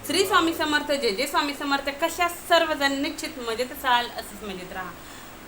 श्री स्वामी समर्थ, जय जय स्वामी समर्थ. कशा सर्वजण निश्चित मजेत असाल, असंच मजेत राहा.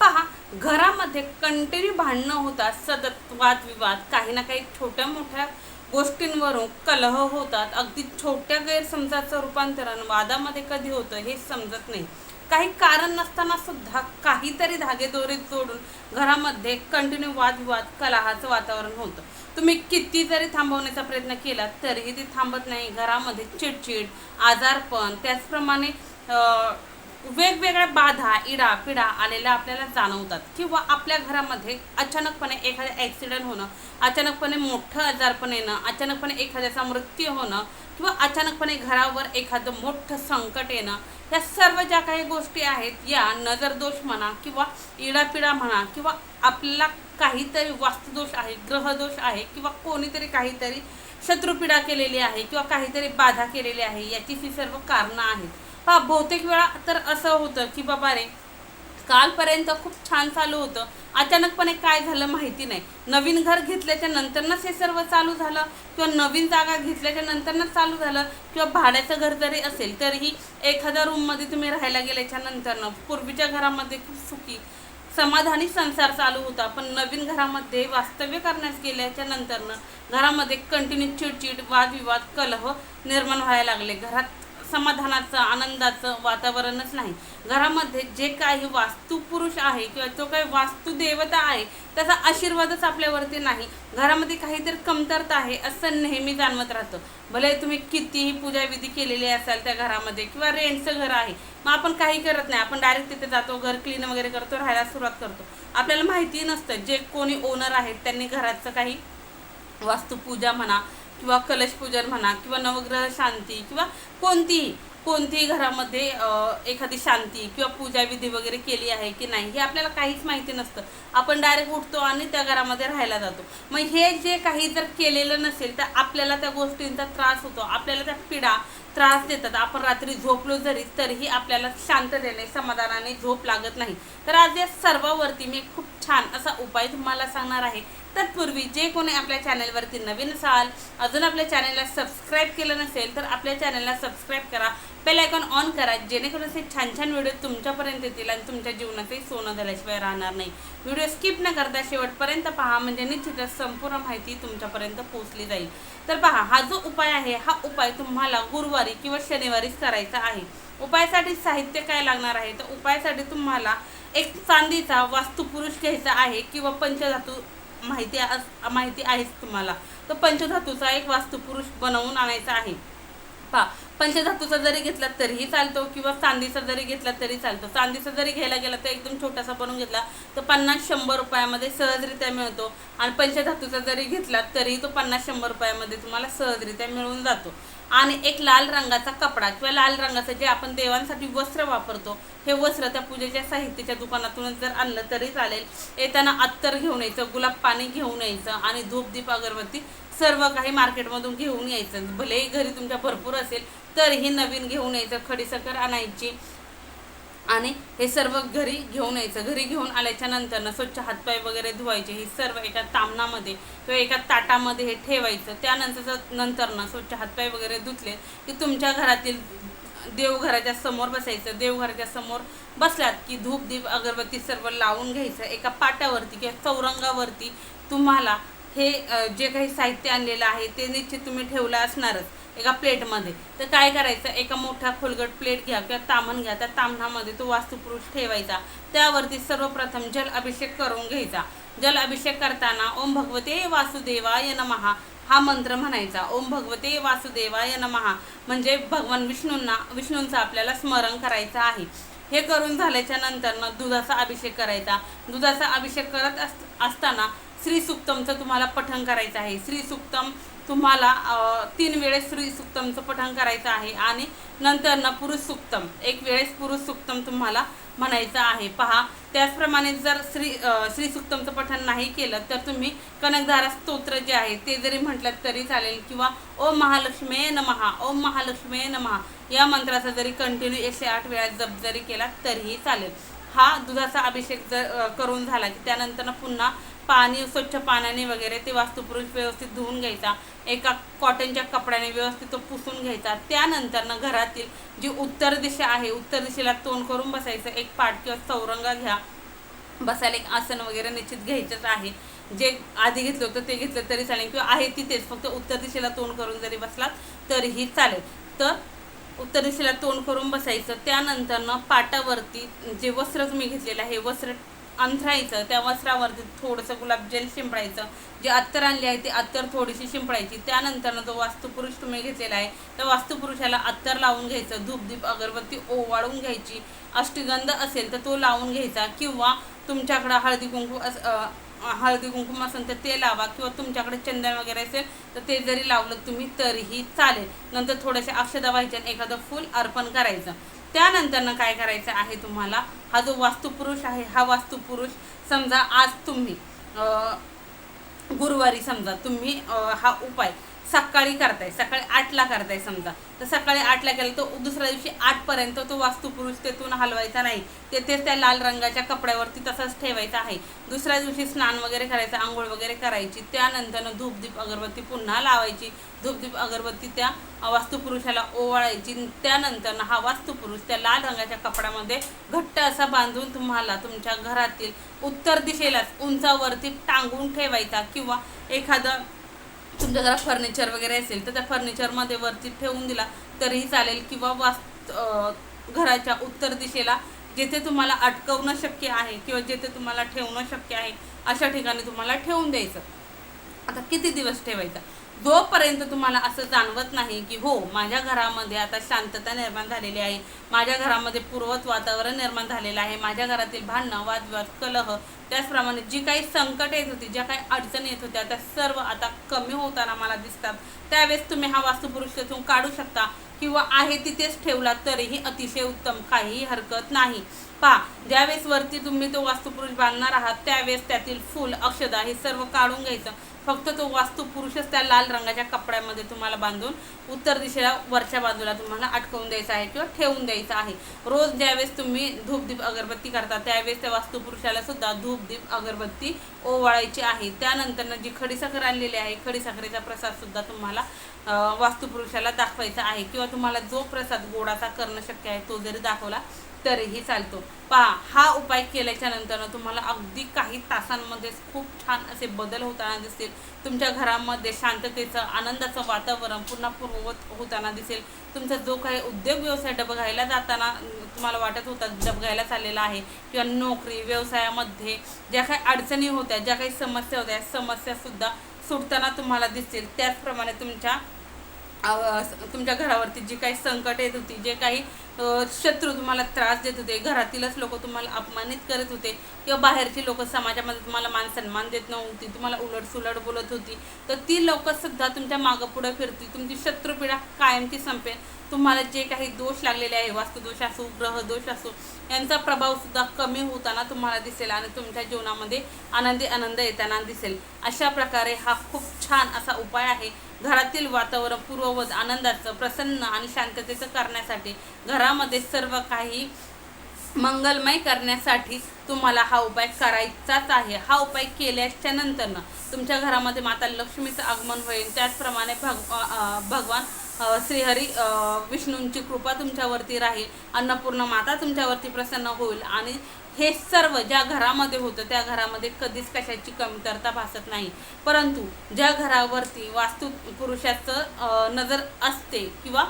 पहा, घरामध्ये कंटिन्यू भांडणं होतात, सतत वादविवाद, काही ना काही छोट्या मोठ्या गोष्टींवरून कलह होतात. अगदी छोट्या गैरसमजाचं रूपांतरण वादामध्ये कधी होतं हे समजत नाही. काही कारण नसताना सुद्धा काहीतरी धागेदोरे जोडून घरामध्ये कंटिन्यू वादविवाद, कलहाचं वातावरण होतं. तुम्ही किती जरी थांबवण्याचा प्रयत्न केला तरीही ते थांबत नाही. घरामध्ये चिडचिड, आजारपण, त्याचप्रमाणे वेगवेगळ्या बाधा, इडा पिडा आलेल्या आपल्याला जाणवतात. किंवा आपल्या घरामध्ये अचानकपणे एखादं ॲक्सिडेंट होणं, अचानकपणे मोठं आजारपण येणं, अचानकपणे एखाद्याचा मृत्यू होणं, किंवा अचानकपणे घरावर एखादं मोठं संकट येणं, ह्या सर्व ज्या काही गोष्टी आहेत या नजरदोष म्हणा किंवा इडापिडा म्हणा, किंवा आपल्याला काहीतरी वास्तुदोष आहे, ग्रहदोष आहे, किंवा कोणीतरी काहीतरी शत्रुपीडा केलेली आहे किंवा काहीतरी बाधा केलेली आहे, याची ही सर्व कारणं आहेत. हा बहुतेक वेळा तर असं होतं की बाबा रे, कालपर्यंत खूप छान चालू होतं, अचानकपणे काय झालं माहिती नाही. नवीन घर घेतल्याच्या नंतरच हे सर्व चालू झालं, किंवा नवीन जागा घेतल्याच्या नंतरच चालू झालं, किंवा भाड्याचं घर जरी असेल तरीही एखाद्या रूममध्ये तुम्ही राहायला गेल्याच्या नंतरनं पूर्वीच्या घरामध्ये खूप सुखी समाधानी संसार चालू होता, पण नवीन घरामध्ये वास्तव्य करण्यास गेल्याच्या नंतरनं घरामध्ये कंटिन्यू चिडचिड, वादविवाद, कलह निर्माण व्हायला लागले. घरात समाधानाचं, आनंदाचं वातावरणच नाही. घरामध्ये जे काही वास्तुपुरुष आहे किंवा जो काही वास्तुदेवता आहे त्याचा आशीर्वादच आपल्यावरती नाही. घरामध्ये काहीतरी कमतरता आहे असं नेहमी जाणवत राहतं. भले तुम्ही कितीही पूजाविधी केलेली असाल त्या घरामध्ये, किंवा रेंटचं घर आहे, मग आपण काही करत नाही, आपण डायरेक्ट तिथे जातो, घर क्लीन वगैरे करतो, राहायला सुरुवात करतो. आपल्याला माहिती नसतं जे कोणी ओनर आहेत त्यांनी घराचं काही वास्तुपूजा म्हणा किंवा कलश पूजन म्हणा किंवा नवग्रह शांती किंवा कोणतीही घरामध्ये एखादी शांती किंवा पूजाविधी वगैरे केली आहे की नाही हे आपल्याला काहीच माहिती नसतं. आपण डायरेक्ट उठतो आणि त्या घरामध्ये राहायला जातो. मग हे जे काही जर केलेलं नसेल तर आपल्याला त्या गोष्टींचा त्रास होतो, आपल्याला त्या पीडा त्रास देतात. आपण रात्री झोपलो तरीही आपल्याला शांततेने, समाधानाने झोप लागत नाही. तर आज या सर्वावरती मी खूप छान असा उपाय तुम्हाला सांगणार आहे. तत्पूर्वी जे कोणी आपल्या चॅनलवरती नवीन असाल, अजून आपल्या चॅनलला सबस्क्राईब केलं नसेल तर आपल्या चॅनलला सबस्क्राईब करा, बेल आयकॉन ऑन करा, जेणेकरून असे छान छान व्हिडिओ तुमच्यापर्यंत येतील आणि तुमच्या जीवनातही सोनं झाल्याशिवाय राहणार नाही. व्हिडिओ स्किप न करता शेवटपर्यंत पहा, म्हणजे निश्चितच संपूर्ण माहिती तुमच्यापर्यंत पोहोचली जाईल. तर पहा, हा जो उपाय आहे हा उपाय तुम्हाला गुरुवारी किंवा शनिवारीच करायचा आहे. उपायासाठी साहित्य काय लागणार आहे तर उपायासाठी तुम्हाला एक चांदीचा वास्तुपुरुष घ्यायचा आहे, किंवा पंचधातू माहिती आहेच तुम्हाला, तर पंचधातूचा एक वास्तुपुरुष बनवून आणायचा आहे. पहा, पंचधातूचा जरी घेतला तरीही चालतो, किंवा चांदीचा जरी घेतला तरी चालतो. चांदीचा जरी घ्यायला गेला तर एकदम छोटासा बनवून घेतला तर 50-100 रुपयामध्ये सहजरित्या मिळतो, आणि पंचधातूचा जरी घेतला तरी तो 50-100 रुपयामध्ये तुम्हाला सहजरित्या मिळून जातो. आणि एक लाल रंगाचा कपडा किंवा लाल रंगाचं जे आपण देवांसाठी वस्त्र वापरतो, हे वस्त्र त्या पूजेच्या साहित्याच्या दुकानातूनच जर आणलं तरी चालेल. येताना अत्तर घेऊन यायचं, गुलाब पाणी घेऊन यायचं, आणि धूप दीप अगरबत्ती सर्व काही मार्केटमधून घेऊन यायचं. भलेही घरी तुमच्या भरपूर असेल तरीही नवीन घेऊन यायचं. खडीसाखर आणायची आणि हे सर्व घरी घेऊन यायचं. घरी घेऊन आल्याच्या नंतर स्वच्छ हातपाय वगैरे धुवायचे. हे सर्व एका तामणामध्ये किंवा एका ताटामध्ये हे ठेवायचं. त्यानंतर स्वच्छ हातपाय वगैरे धुतले की तुमच्या घरातील देवघराच्या समोर बसायचं. देवघराच्या समोर बसलात की धूप दीप अगरबत्ती सर्व लावून घ्यायचं. एका पाटावरती किंवा चौरंगावरती तुम्हाला हे जे काही साहित्य आणलेलं आहे ते निश्चित तुम्ही ठेवलं असणारच एका प्लेटमध्ये. तर काय करायचं, एका मोठा खोलगट प्लेट घ्या किंवा तामण घ्या, त्या तामणामध्ये तो वास्तुपुरुष ठेवायचा. त्यावरती सर्वप्रथम जल अभिषेक करून घ्यायचा. जल अभिषेक करताना ओम भगवते वासुदेवाय नमः हा मंत्र म्हणायचा. ओम भगवते वासुदेवाय नमः म्हणजे भगवान विष्णूंचं आपल्याला स्मरण करायचं आहे. हे करून झाल्याच्या नंतर दुधाचा अभिषेक करायचा. दुधाचा अभिषेक करत असताना श्री सुक्तमचं तुम्हाला पठण करायचं आहे. श्री सुक्तम तुम्हाला 3 वेळेस श्री सुक्तमचं पठण करायचं आहे, आणि नंतर पुरुष सुक्तम 1 वेळेस पुरुष सुक्तम तुम्हाला म्हणायचं आहे. पहा, त्याचप्रमाणे जर श्री सुक्तमचं पठण नाही केलं तर तुम्ही कनकधारा स्तोत्र जे आहे ते जरी म्हटलं तरी चालेल, किंवा ओम महालक्ष्मी नमः, ओम महालक्ष्मी नमः या मंत्राचा जरी कंटिन्यू 108 वेळा जप जरी केला तरीही चालेल. हा दुधाचा अभिषेक जर करून झाला की त्यानंतर पुन्हा पाणी स्वच्छ पाण्याने वगैरे ते वास्तुपुरुष व्यवस्थित धुवून घ्यायचा, एका कॉटनच्या कपड्याने व्यवस्थित तो पुसून घ्यायचा। त्यानंतर घरातील जी उत्तर दिशा आहे, उत्तर दिशेला तोंड करून बसायचं, एक पाट किंवा चौरंगा घ्या, बसायला एक आसन वगैरे निश्चित घ्यायचंच आहे। जे आधी घेतलं होतं ते घेतलं तरी चालेल, किंवा आहे तिथेच फक्त उत्तर दिशेला तोंड करून जरी बसलात तरीही चालेल। तर उत्तर दिशेला तोंड करून बसायचं। त्यानंतर पाटावरती जे वस्त्र तुम्ही घेतलेलं आहे वस्त्र अंथरायचं, त्या वस्त्रावरती थोडंसं गुलाबजल शिंपडायचं, जे अत्तर आणले आहे ते अत्तर थोडीशी शिंपडायची। त्यानंतर जो वास्तुपुरुष तुम्ही घेतलेला आहे त्या वास्तुपुरुषाला अत्तर लावून घ्यायचं, धूपदीप अगरबत्ती ओवाळून घ्यायची, अष्टगंध असेल तर तो लावून घ्यायचा, किंवा तुमच्याकडं हळदी कुंकुम असेल तर ते लावा, किंवा तुमच्याकडे चंदन वगैरे असेल तर ते जरी लावलं तुम्ही तरीही चालेल। नंतर थोडेसे अक्षता व्हायचे आणि एखादं फूल अर्पण करायचं। त्यानंतर काय करायचं आहे तुम्हाला, हा जो वास्तुपुरुष आहे हा वास्तुपुरुष समजा आज तुम्ही गुरुवारी समजा तुम्ही हा उपाय सकाळी करताय, सकाळी 8ला करताय समजा, तर सकाळी 8ला केलं तर दुसऱ्या दिवशी 8पर्यंत तो वास्तुपुरुष तेथून हलवायचा नाही, तेथेच त्या लाल रंगाच्या कपड्यावरती तसंच ठेवायचा आहे। दुसऱ्या दिवशी स्नान वगैरे करायचं, आंघोळ वगैरे करायची, त्यानंतर धूपदीप अगरबत्ती पुन्हा लावायची, धूपदीप अगरबत्ती त्या वास्तुपुरुषाला ओवाळायची। त्यानंतर हा वास्तुपुरुष त्या लाल रंगाच्या कपड्यामध्ये घट्ट असा बांधून तुम्हाला तुमच्या घरातील उत्तर दिशेलाच उंचावरती टांगून ठेवायचा, किंवा एखादं तुमच्या घरात फर्निचर वगैरे असेल तर त्या फर्निचरमध्ये वरती ठेवून दिला तरीही चालेल, किंवा घराच्या उत्तर दिशेला जेथे तुम्हाला अटकवणं शक्य आहे किंवा जेथे तुम्हाला ठेवणं शक्य आहे अशा ठिकाणी तुम्हाला ठेवून द्यायचं। आता किती दिवस ठेवायचं, जोपर्यंत तुम्हाला असं जाणवत नाही की हो माझ्या घरामध्ये आता शांतता निर्माण झालेली आहे, माझ्या घरामध्ये पूर्ववत वातावरण निर्माण झालेलं आहे, माझ्या घरातील भांडणं वादविवाद कलह त्याचप्रमाणे जी काही संकट येत होती, ज्या काही अडचणी येत होत्या त्या सर्व आता कमी होताना मला दिसतात, त्यावेळेस तुम्ही हा वास्तुपुरुष त्यातून काढू शकता, किंवा आहे तिथेच ठेवला तरीही अतिशय उत्तम, काहीही हरकत नाही। पहा, ज्यावेळेस वरती तुम्ही तो वास्तुपुरुष बांधणार आहात त्यावेळेस त्यातील फूल अक्षता हे सर्व काढून घ्यायचं, फक्त तो वास्तुपुरुषच त्या लाल रंगाच्या कपड्यामध्ये तुम्हाला बांधून उत्तर दिशेला वरच्या बाजूला तुम्हाला अटकवून द्यायचं आहे किंवा ठेवून द्यायचं आहे। रोज ज्यावेळेस तुम्ही धूपदीप अगरबत्ती करता त्यावेळेस त्या वास्तुपुरुषाला सुद्धा धूपदीप अगरबत्ती ओवाळायची आहे। त्यानंतर जी खडीसाखर आणलेली आहे खडीसाखरेचा प्रसाद सुद्धा तुम्हाला वास्तुपुरुषाला दाखवायचा आहे, किंवा तुम्हाला जो प्रसाद गोडाचा करणं शक्य आहे तो जरी दाखवला तरीही चालतो। पहा, हा उपाय केल्याच्या नंतर तुम्हाला अगदी काही तासांमध्ये खूप छान असे बदल होताना दिसतील, तुमच्या घरामध्ये शांततेचं आनंदाचं वातावरण पुन्हा पूर्ववत होताना दिसेल। तुमचा जो काही उद्योग व्यवसाय डबघायला जाताना तुम्हाला वाटत होता डबघायला चाललेला आहे, किंवा नोकरी व्यवसायामध्ये ज्या काही अडचणी होत्या, ज्या काही समस्या होत्या समस्यासुद्धा सुटताना तुम्हाला दिसतील। त्याचप्रमाणे तुमच्या घरावरती जी काही संकट येत होती, जे काही शत्रू तुम्हाला त्रास देत होते, घरातीलच लोक तुम्हाला अपमानित करत होते, किंवा बाहेरची लोक समाजामध्ये तुम्हाला मान सन्मान देत नव्हती, तुम्हाला उलटसुलट बोलत होती, तर ती लोकसुद्धा तुमच्या मागं पुढं फिरतील, तुमची शत्रुपीडा कायमची संपेल। तुम्हाला जे काही दोष लागलेले आहे, वास्तुदोष असो ग्रह दोष असो, यांचा प्रभावसुद्धा कमी होताना तुम्हाला दिसेल आणि तुमच्या जीवनामध्ये आनंद येताना दिसेल। अशा प्रकारे हा खूप छान असा उपाय आहे घरातील वातावरण पूर्ववत आनंदाचं प्रसन्न आणि शांततेचं करण्यासाठी, घरामध्ये सर्व काही मंगलमय करण्यासाठी तुम्हाला हा उपाय करायचाच आहे। हा उपाय केल्याच्या नंतर तुमच्या घरामध्ये माता लक्ष्मीचं आगमन होईल, त्याचप्रमाणे भगवान श्रीहरी विष्णूंची कृपा तुमच्यावरती राहील, अन्नपूर्णा माता तुमच्यावरती प्रसन्न होईल, आणि हे सर्व ज्या घरामध्ये होतं त्या घरामध्ये कधीच कशाची कमतरता भासत नाही। परंतु ज्या घरावरती वास्तुपुरुषाचं नजर असते, किंवा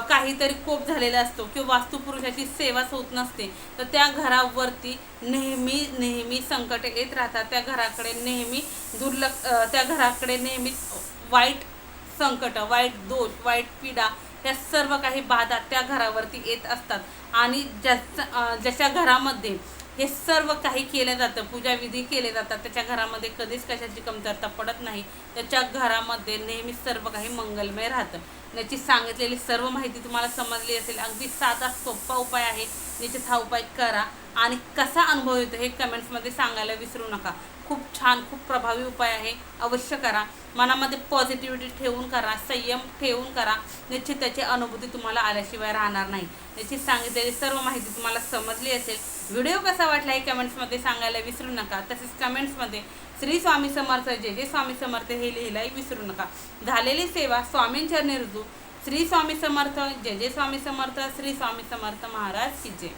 काहीतरी कोप झालेला असतो, किंवा वास्तुपुरुषाची सेवाच होत नसते, तर त्या घरावरती नेहमी संकट येत राहतात, त्या घराकडे नेहमी त्या घराकडे नेहमी वाईट संकट, वाईट दोष, वाईट पीडा, त्या सर्व काही बाधा त्या घरावरती येत असतात। आणि ज्याच्या घरामध्ये हे सर्व काही केलं जातं, पूजाविधी केले जातात, त्याच्या घरामध्ये कधीच कशाची कमतरता पडत नाही, त्याच्या घरामध्ये नेहमी सर्व काही मंगलमय राहतं। याची सांगितलेली सर्व माहिती तुम्हाला समजली असेल। अगदी साधा सोपा उपाय आहे, निश्चित हा उपाय करा आणि कसा अनुभव येतो हे कमेंट्समध्ये सांगायला विसरू नका। खूप छान, खूप प्रभावी उपाय आहे. अवश्य करा. मनामध्ये पॉझिटिव्हिटी ठेवून करा, संयम ठेवून करा. निश्चित त्याची अनुभूती तुम्हाला आल्याशिवाय राहणार नाही. निश्चित सांगितलेली सर्व माहिती तुम्हाला समजली असेल. व्हिडिओ कसा वाटला हे कमेंट्समध्ये सांगायला विसरू नका. तसेच कमेंट्समध्ये श्री स्वामी समर्थ, जय जय स्वामी समर्थ हे लिहिलाही विसरू नका. झालेली सेवा स्वामींचरणी रुजू. श्री स्वामी समर्थ, जय जय स्वामी समर्थ, श्री स्वामी समर्थ महाराज की जय.